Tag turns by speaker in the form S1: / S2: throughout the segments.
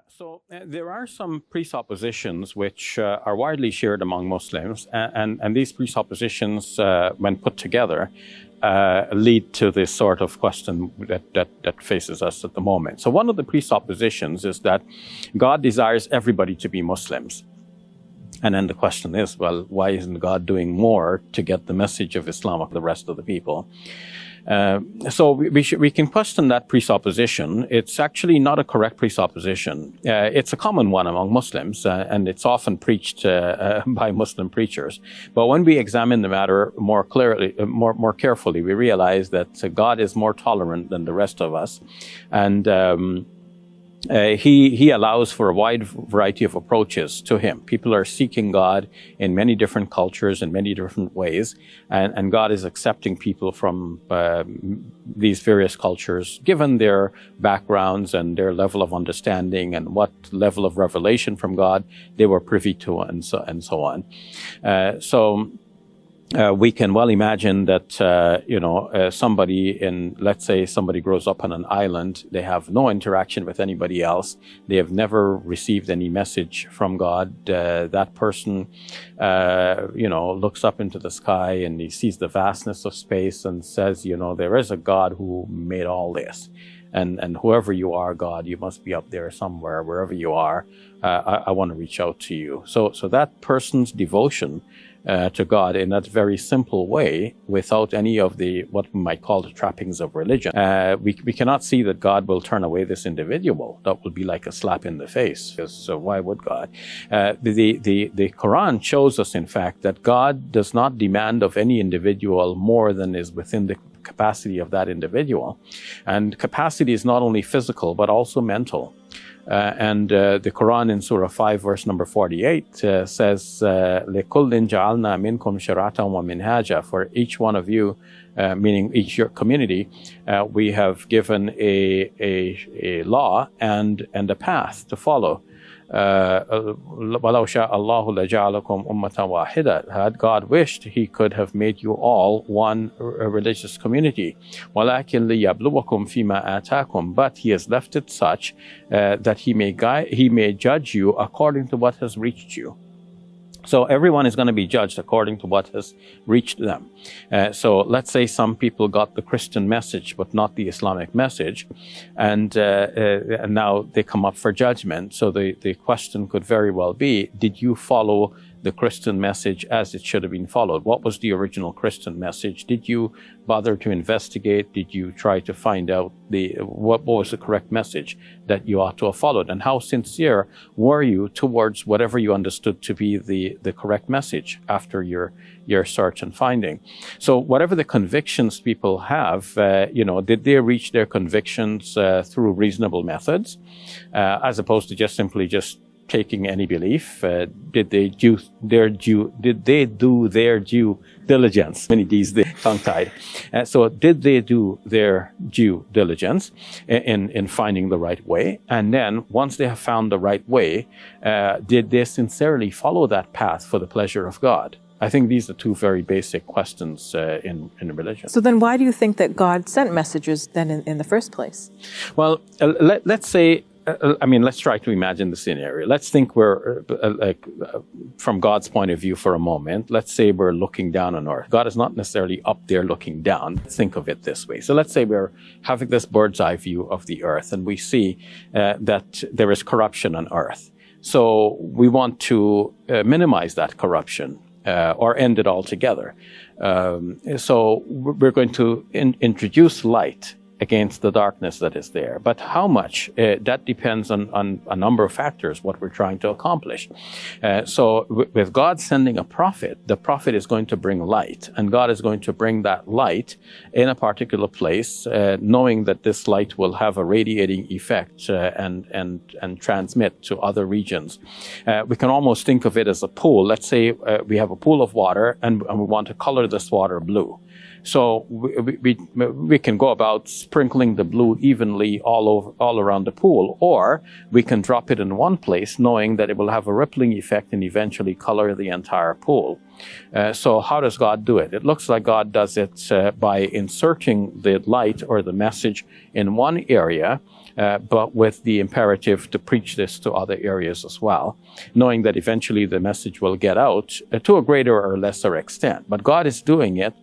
S1: So there are some presuppositions which are widely shared among Muslims, and these presuppositions, when put together, lead to this sort of question that faces us at the moment. So one of the presuppositions is that God desires everybody to be Muslims. And then the question is, well, why isn't God doing more to get the message of Islam to the rest of the people? So we can question that presupposition. It's actually not a correct presupposition. It's a common one among Muslims, and it's often preached by Muslim preachers. But when we examine the matter more clearly, more carefully, we realize that God is more tolerant than the rest of us, and he allows for a wide variety of approaches to him. People are seeking God in many different cultures in many different ways, and God is accepting people from these various cultures, given their backgrounds and their level of understanding and what level of revelation from God they were privy to, and so on. We can well imagine that, let's say somebody grows up on an island, they have no interaction with anybody else, they have never received any message from God. That person, looks up into the sky and he sees the vastness of space and says, there is a God who made all this. And whoever you are, God, you must be up there somewhere, wherever you are. I want to reach out to you. So that person's devotion to God in that very simple way, without any of the what we might call the trappings of religion, we cannot see that God will turn away this individual. That would be like a slap in the face. So why would God? The Quran shows us, in fact, that God does not demand of any individual more than is within the capacity of that individual. And capacity is not only physical, but also mental. The Quran in Surah 5, verse number 48 says, لِكُلٍّ جَعَلْنَا مِنْكُمْ شِرَعَةً وَمِنْهَاجًا. For each one of you, meaning each your community, we have given a law and a path to follow. وَلَوْ شَاءَ اللَّهُ لَجَعَلَكُمْ أُمَّةً وَاحِدَةً. Had God wished, He could have made you all one religious community. وَلَكِنْ لِيَبْلُوَكُمْ فِيمَا آتَاكُمْ. But He has left it such that He may judge you according to what has reached you. So everyone is going to be judged according to what has reached them. So let's say some people got the Christian message, but not the Islamic message, and now they come up for judgment. So the question could very well be, did you follow the Christian message as it should have been followed? What was the original Christian message? Did you bother to investigate? Did you try to find out what was the correct message that you ought to have followed? And how sincere were you towards whatever you understood to be the correct message after your search and finding? So whatever the convictions people have, did they reach their convictions through reasonable methods, as opposed to simply taking any belief? Did they do their due diligence? Many D's, tongue-tied. So did they do their due diligence in finding the right way? And then once they have found the right way, did they sincerely follow that path for the pleasure of God? I think these are two very basic questions in religion.
S2: So then why do you think that God sent messages then in the first place?
S1: Well, let's say, let's try to imagine the scenario. Let's think we're, from God's point of view for a moment, let's say we're looking down on earth. God is not necessarily up there looking down. Think of it this way. So let's say we're having this bird's eye view of the earth, and we see that there is corruption on earth. So we want to minimize that corruption or end it altogether. So we're going to introduce light against the darkness that is there. But how much? That depends on a number of factors, what we're trying to accomplish. So with God sending a prophet, the prophet is going to bring light, and God is going to bring that light in a particular place, knowing that this light will have a radiating effect and transmit to other regions. We can almost think of it as a pool. Let's say we have a pool of water, and we want to color this water blue. So we can go about sprinkling the blue evenly all around the pool, or we can drop it in one place, knowing that it will have a rippling effect and eventually color the entire pool. So how does God do it? It looks like God does it by inserting the light or the message in one area, but with the imperative to preach this to other areas as well, knowing that eventually the message will get out to a greater or lesser extent. But God is doing it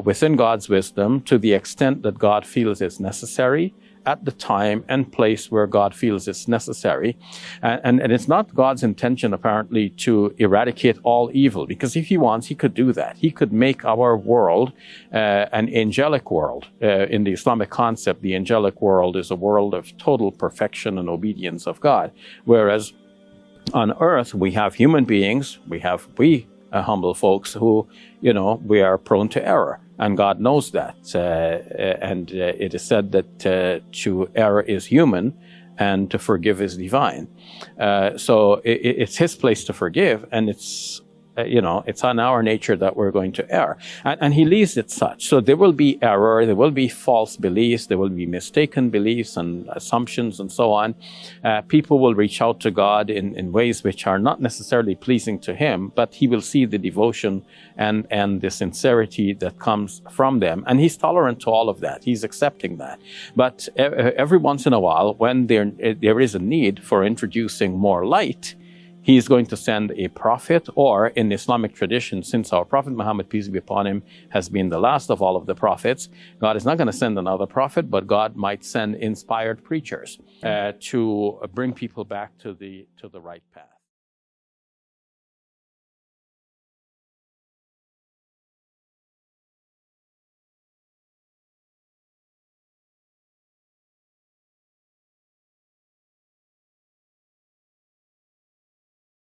S1: within God's wisdom to the extent that God feels is necessary at the time and place where God feels it's necessary. And it's not God's intention, apparently, to eradicate all evil, because if he wants, he could do that. He could make our world an angelic world. In the Islamic concept, the angelic world is a world of total perfection and obedience of God. Whereas on earth, we have human beings, we humble folks who, we are prone to error. And God knows that. And it is said that to err is human and to forgive is divine. So it's his place to forgive, and it's on our nature that we're going to err. And he leaves it such. So there will be error, there will be false beliefs, there will be mistaken beliefs and assumptions and so on. People will reach out to God in ways which are not necessarily pleasing to him, but he will see the devotion and the sincerity that comes from them. And he's tolerant to all of that. He's accepting that. But every once in a while, when there is a need for introducing more light, he is going to send a prophet, or in the Islamic tradition, since our Prophet Muhammad, peace be upon him, has been the last of all of the prophets, God is not going to send another prophet, but God might send inspired preachers to bring people back to the right path.